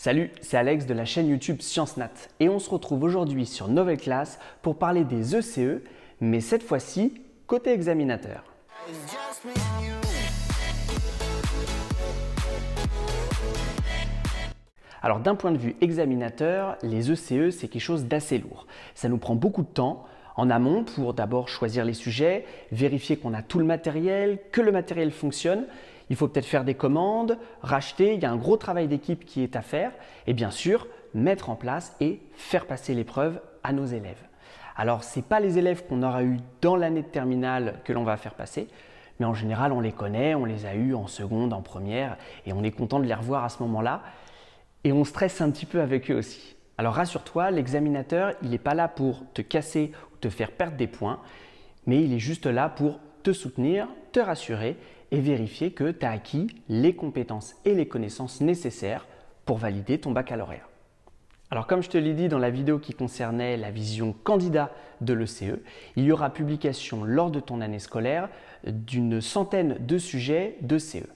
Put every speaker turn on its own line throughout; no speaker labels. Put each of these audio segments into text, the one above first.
Salut, c'est Alex de la chaîne YouTube ScienceNat et on se retrouve aujourd'hui sur Nouvelle Classe pour parler des ECE, mais cette fois-ci côté examinateur. Alors d'un point de vue examinateur, les ECE c'est quelque chose d'assez lourd. Ça nous prend beaucoup de temps en amont pour d'abord choisir les sujets, vérifier qu'on a tout le matériel, que le matériel fonctionne. Il faut peut-être faire des commandes, racheter, il y a un gros travail d'équipe qui est à faire et bien sûr mettre en place et faire passer l'épreuve à nos élèves. Alors ce n'est pas les élèves qu'on aura eu dans l'année de terminale que l'on va faire passer, mais en général on les connaît, on les a eus en seconde, en première et on est content de les revoir à ce moment-là et on stresse un petit peu avec eux aussi. Alors rassure-toi, l'examinateur il n'est pas là pour te casser ou te faire perdre des points, mais il est juste là pour te soutenir, te rassurer et vérifier que tu as acquis les compétences et les connaissances nécessaires pour valider ton baccalauréat. Alors comme je te l'ai dit dans la vidéo qui concernait la vision candidat de l'ECE, il y aura publication lors de ton année scolaire d'une centaine de sujets de CE.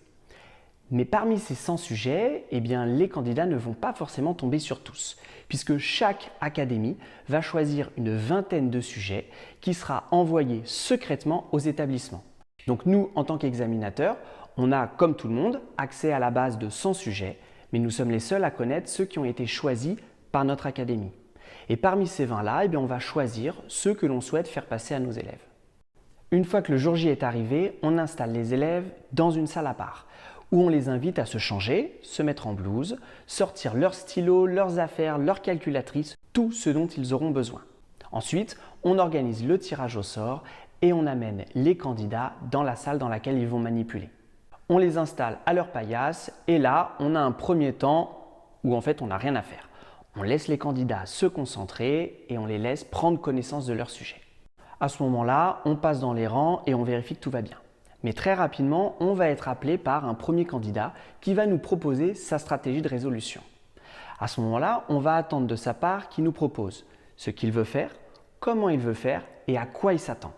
Mais parmi ces 100 sujets, les candidats ne vont pas forcément tomber sur tous, puisque chaque académie va choisir une vingtaine de sujets qui sera envoyé secrètement aux établissements. Donc nous, en tant qu'examinateurs, on a, comme tout le monde, accès à la base de 100 sujets, mais nous sommes les seuls à connaître ceux qui ont été choisis par notre académie. Et parmi ces 20-là, on va choisir ceux que l'on souhaite faire passer à nos élèves. Une fois que le jour J est arrivé, on installe les élèves dans une salle à part, où on les invite à se changer, se mettre en blouse, sortir leurs stylos, leurs affaires, leurs calculatrices, tout ce dont ils auront besoin. Ensuite, on organise le tirage au sort et on amène les candidats dans la salle dans laquelle ils vont manipuler. On les installe à leur paillasse et là, on a un premier temps où en fait on n'a rien à faire. On laisse les candidats se concentrer et on les laisse prendre connaissance de leur sujet. À ce moment-là, on passe dans les rangs et on vérifie que tout va bien. Mais très rapidement, on va être appelé par un premier candidat qui va nous proposer sa stratégie de résolution. À ce moment-là, on va attendre de sa part qu'il nous propose ce qu'il veut faire, comment il veut faire et à quoi il s'attend.